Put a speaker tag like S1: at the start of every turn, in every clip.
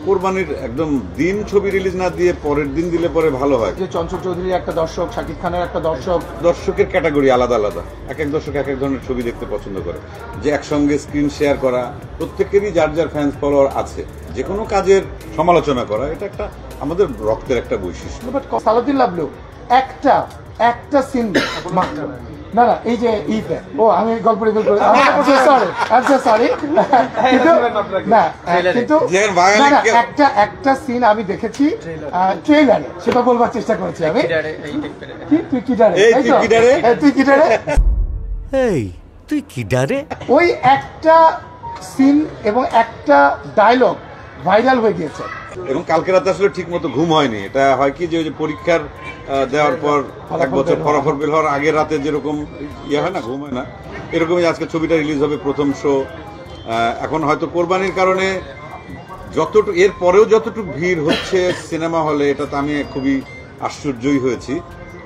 S1: কোরবানির একদম দিন ছবি রিলিজ না দিয়ে পরের দিন দিলে পরে ভালো হয়।
S2: যে চঞ্চল চৌধুরীর একটা দর্শক, শাকিব খানের একটা দর্শক,
S1: দর্শকের ক্যাটাগরি আলাদা আলাদা, এক এক দর্শক এক এক ধরনের ছবি দেখতে পছন্দ করে। যে একসঙ্গে স্ক্রিন শেয়ার করা, প্রত্যেকেরই যার যার ফ্যান্স ফলোয়ার আছে। যে কোনো কাজের সমালোচনা করা এটা একটা আমাদের রক্তের একটা বৈশিষ্ট্য।
S2: বাট সালাউদ্দিন লাবলু একটা সিন মাত্র, না এই যে ইতে আমি গল্প সরি কিন্তু একটা সিন আমি দেখেছি ট্রেলারে, সেটা বলবার চেষ্টা করেছি আমি। তুই কি ডারে ওই একটা সিন এবং একটা ডায়লগ ভাইরাল হয়ে গিয়েছে।
S1: এবং কালকে রাতে আসলে ঠিক মতো ঘুম হয়নি। এটা হয় কি যে পরীক্ষার দেওয়ার পর এক বছর ফলাফল বের হওয়ার আগের রাতে যেরকম ইয়ে হয় না, ঘুম হয় না, এরকমই আজকে ছবিটা রিলিজ হবে, প্রথম শো। এখন হয়তো কোরবানির কারণে যতটুকু এর পরেও যতটুকু ভিড় হচ্ছে সিনেমা হলে, এটা তো আমি খুবই আশ্চর্যই হয়েছি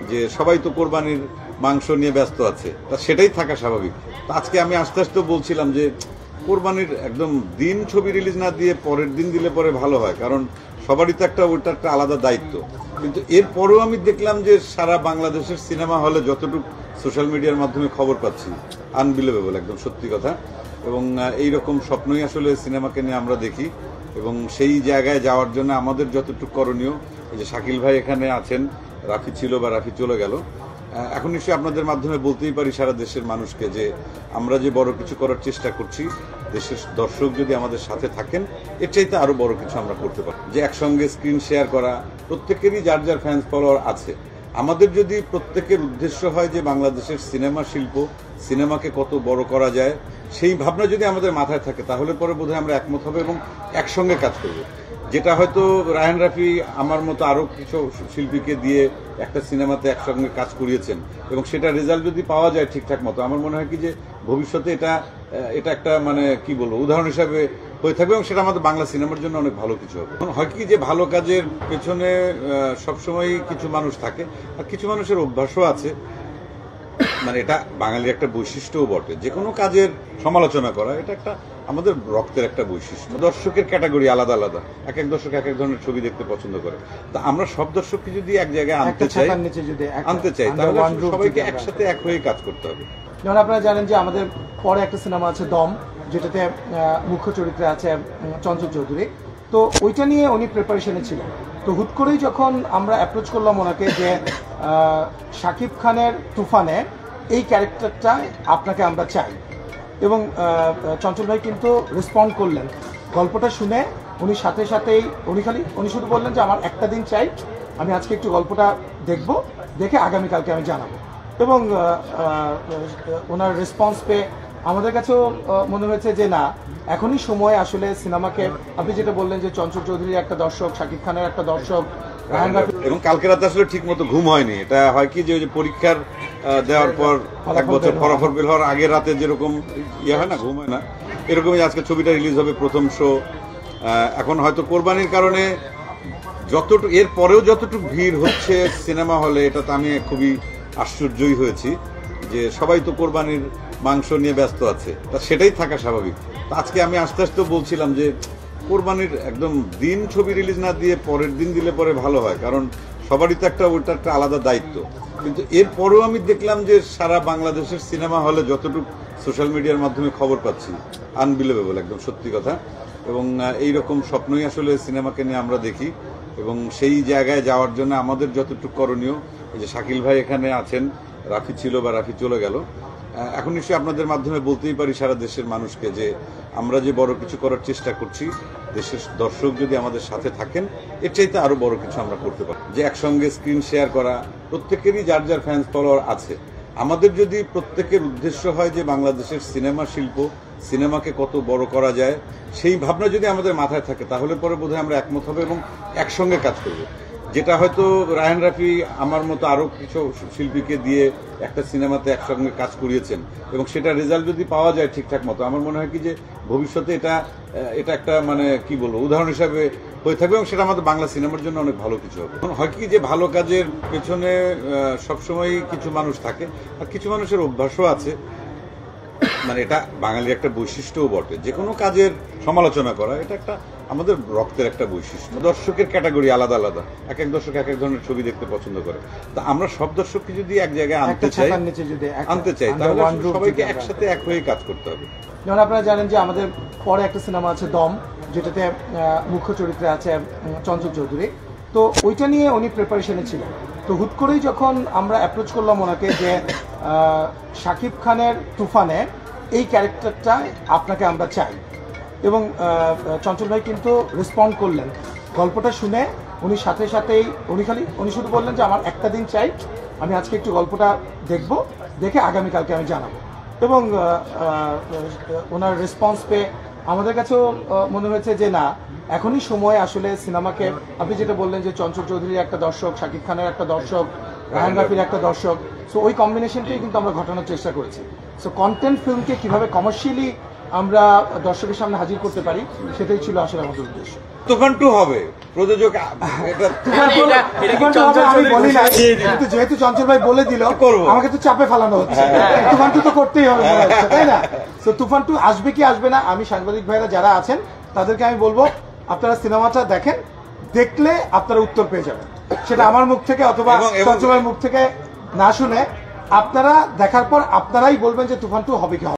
S1: যে সবাই তো কোরবানির মাংস নিয়ে ব্যস্ত আছে, তা সেটাই থাকা স্বাভাবিক। তো আজকে আমি আস্তে আস্তে বলছিলাম যে কোরবানির একদম দিন ছবি রিলিজ না দিয়ে পরের দিন দিলে পরে ভালো হয়, কারণ সবারই তো ওইটা একটা আলাদা দায়িত্ব। কিন্তু এরপরেও আমি দেখলাম যে সারা বাংলাদেশের সিনেমা হলে যতটুকু সোশ্যাল মিডিয়ার মাধ্যমে খবর পাচ্ছি, আনবিলিভেবল, একদম সত্যি কথা। এবং এইরকম স্বপ্নই আসলে সিনেমাকে নিয়ে আমরা দেখি, এবং সেই জায়গায় যাওয়ার জন্য আমাদের যতটুকু করণীয়, এই যে শাকিল ভাই এখানে আছেন, রাফি ছিল বা রাফি চলে গেল, এখন নিশ্চয়ই আপনাদের মাধ্যমে বলতেই পারি সারা দেশের মানুষকে যে আমরা যে বড় কিছু করার চেষ্টা করছি, দেশের দর্শক যদি আমাদের সাথে থাকেন, এর চাইতে আরো বড় কিছু আমরা করতে পারি। যে একসঙ্গে স্ক্রিন শেয়ার করা, প্রত্যেকেরই যার যার ফ্যান্স ফলোয়ার আছে। আমাদের যদি প্রত্যেকের উদ্দেশ্য হয় যে বাংলাদেশের সিনেমা শিল্প, সিনেমাকে কত বড় করা যায়, সেই ভাবনা যদি আমাদের মাথায় থাকে, তাহলে পরে বোধহয় আমরা একমত হবে এবং একসঙ্গে কাজ করব। যেটা হয়তো রায়হান রাফি আমার মতো আরো কিছু শিল্পীকে দিয়ে একটা সিনেমাতে একসঙ্গে কাজ করিয়েছেন, এবং সেটা রেজাল্ট যদি পাওয়া যায় ঠিকঠাক মতো, আমার মনে হয় কি যে ভবিষ্যতে এটা একটা মানে কি বলবো উদাহরণ হিসাবে হয়ে থাকবে, এবং সেটা আমাদের বাংলা সিনেমার জন্য অনেক ভালো কিছু হবে। হয় কি যে ভালো কাজের পেছনে সবসময় কিছু মানুষ থাকে, আর কিছু মানুষের অভ্যাসও আছে, মানে এটা বাঙালির একটা বৈশিষ্ট্যও বটে। যে কোনো কাজের সমালোচনা করা এটা একটা আমাদের রক্তের একটা বৈশিষ্ট্য। দর্শকের ক্যাটাগরি আলাদা আলাদা, এক এক দর্শক এক এক ধরনের ছবি দেখতে পছন্দ করে। তা আমরা সব দর্শককে যদি এক জায়গায় আনতে চাই তাহলে সবাইকে একসাথে এক হয়ে কাজ করতে হবে।
S2: যেমন আপনারা জানেন যে আমাদের পরে একটা সিনেমা আছে দম, যেটাতে মুখ্য চরিত্রে আছে চঞ্চল চৌধুরী। তো ওইটা নিয়ে উনি প্রিপারেশনে ছিলেন। তো হুট করেই যখন আমরা অ্যাপ্রোচ করলাম ওনাকে যে শাকিব খানের তুফানে এই ক্যারেক্টারটা আপনাকে আমরা চাই, এবং চঞ্চল ভাই কিন্তু রেসপন্ড করলেন। গল্পটা শুনে উনি সাথে সাথেই উনি শুধু বললেন যে আমার একটা দিন চাই, আমি আজকে একটু গল্পটা দেখব, দেখে আগামীকালকে আমি জানাবো। এবং ওনার রেসপন্স পেয়ে আমাদের কাছেও মনে হয়েছে যে না, এখনই সময় আসলে সিনেমাকে, আপনি যেটা বললেন যে চঞ্চল চৌধুরীর একটা দর্শক, শাকিব খানের একটা দর্শক,
S1: এবং কালকে রাতে আসলে ঠিক মতো ঘুম হয়নি। এটা হয় কি যে পরীক্ষার দেওয়ার পর এক বছর ফলাফল বের হওয়ার আগের রাতে যেরকম ইয়ে হয় না, ঘুম হয় না, এরকমই আজকে ছবিটা রিলিজ হবে, প্রথম শো। এখন হয়তো কোরবানির কারণে এর পরেও যতটুকু ভিড় হচ্ছে সিনেমা হলে, এটা তো আমি খুবই আশ্চর্যই হয়েছি যে সবাই তো কোরবানির মাংস নিয়ে ব্যস্ত আছে, তা সেটাই থাকা স্বাভাবিক। তো আজকে আমি আস্তে আস্তে বলছিলাম যে কোরবানির একদম দিন ছবি রিলিজ না দিয়ে পরের দিন দিলে পরে ভালো হয়, কারণ সবারই তো ওইটা একটা আলাদা দায়িত্ব। কিন্তু এরপরেও আমি দেখলাম যে সারা বাংলাদেশের সিনেমা হলে যতটুকু সোশ্যাল মিডিয়ার মাধ্যমে খবর পাচ্ছি, আনবিলিভেবল, একদম সত্যি কথা। এবং এইরকম স্বপ্নই আসলে সিনেমাকে নিয়ে আমরা দেখি, এবং সেই জায়গায় যাওয়ার জন্য আমাদের যতটুকু করণীয়, এই যে শাকিল ভাই এখানে আছেন, রাফি ছিল বা রাফি চলে গেল, এখন নিশ্চয়ই আপনাদের মাধ্যমে বলতেই পারি সারা দেশের মানুষকে যে আমরা যে বড় কিছু করার চেষ্টা করছি, দেশের দর্শক যদি আমাদের সাথে থাকেন, এর চাইতে আরো বড় কিছু আমরা করতে পারি। যে একসঙ্গে স্ক্রিন শেয়ার করা, প্রত্যেকেরই যার যার ফ্যান্স ফলোয়ার আছে। আমাদের যদি প্রত্যেকের উদ্দেশ্য হয় যে বাংলাদেশের সিনেমা শিল্প, সিনেমাকে কত বড় করা যায়, সেই ভাবনা যদি আমাদের মাথায় থাকে, তাহলে পরে বোধহয় আমরা একমত হবে এবং একসঙ্গে কাজ করব। যেটা হয়তো রায়হান রাফি আমার মতো আরো কিছু শিল্পীকে দিয়ে একটা সিনেমাতে একসঙ্গে কাজ করিয়েছেন, এবং সেটা রেজাল্ট যদি পাওয়া যায় ঠিকঠাক মতো, আমার মনে হয় কি যে ভবিষ্যতে এটা একটা মানে কি বলবো উদাহরণ হিসাবে হয়ে থাকবে, এবং সেটা আমাদের বাংলা সিনেমার জন্য অনেক ভালো কিছু হবে। হয় কি যে ভালো কাজের পেছনে সবসময় কিছু মানুষ থাকে, আর কিছু মানুষের অভ্যাসও আছে, মানে এটা বাঙালির একটা বৈশিষ্ট্যও বটে। যে কোনো কাজের সমালোচনা করা এটা একটা আমাদের রক্তের একটা বৈশিষ্ট্য, দর্শকের ক্যাটাগরি আলাদা আলাদা, এক এক দর্শক এক এক ধরনের ছবি দেখতে পছন্দ করে। তা আমরা সব দর্শককে যদি এক জায়গায় আনতে চাই তাহলে সবাইকে একসাথে এক হয়ে কাজ করতে হবে।
S2: যেমন আপনারা জানেন যে আমাদের পরে একটা সিনেমা আছে দম, যেটাতে মুখ্য চরিত্রে আছে চঞ্চল চৌধুরী। তো ওইটা নিয়ে উনি প্রিপারেশনে ছিলেন। তো হুট করেই যখন আমরা অ্যাপ্রোচ করলাম ওনাকে যে শাকিব খানের তুফানে এই ক্যারেক্টারটা আপনাকে আমরা চাই, এবং চঞ্চল ভাই কিন্তু রেসপন্ড করলেন। গল্পটা শুনে উনি সাথে সাথেই উনি শুধু বললেন যে আমার একটা দিন চাই, আমি আজকে একটু গল্পটা দেখব, দেখে আগামীকালকে আমি জানাবো। এবং ওনার রেসপন্স পেয়ে আমাদের কাছেও মনে হয়েছে যে না, এখনই সময় আসলে সিনেমাকে, আপনি যেটা বললেন যে চঞ্চল চৌধুরীর একটা দর্শক, শাকিব খানের একটা দর্শক, রায়হান রাফির একটা দর্শক, সো ওই কম্বিনেশনটাই কিন্তু আমরা ঘটানোর চেষ্টা করেছি। সো কন্টেন্ট ফিল্মকে কিভাবে কমার্শিয়ালি আমরা দর্শকের সামনে হাজির করতে পারি, সেটাই ছিল আসলে আমাদের উদ্দেশ্য।
S1: তুফান 2 হবে, প্রযোজক
S2: আমি বলি না, কিন্তু যেহেতু চঞ্চল ভাই বলে দিল আমাকে তো চাপে ফেলানো হচ্ছে, তুফান 2 তো করতেই হবে মনে হচ্ছে, তাই না? তো তুফান 2 আসবে কি আসবে না, আমি সাংবাদিক ভাইরা যারা আছেন তাদেরকে আমি বলবো আপনারা সিনেমাটা দেখেন, দেখলে আপনারা উত্তর পেয়ে যাবেন। সেটা আমার মুখ থেকে অথবা চঞ্চল ভাইয়ের মুখ থেকে না শুনে আপনারা দেখার পর আপনারাই বলবেন যে তুফান 2 হবে কি হবে।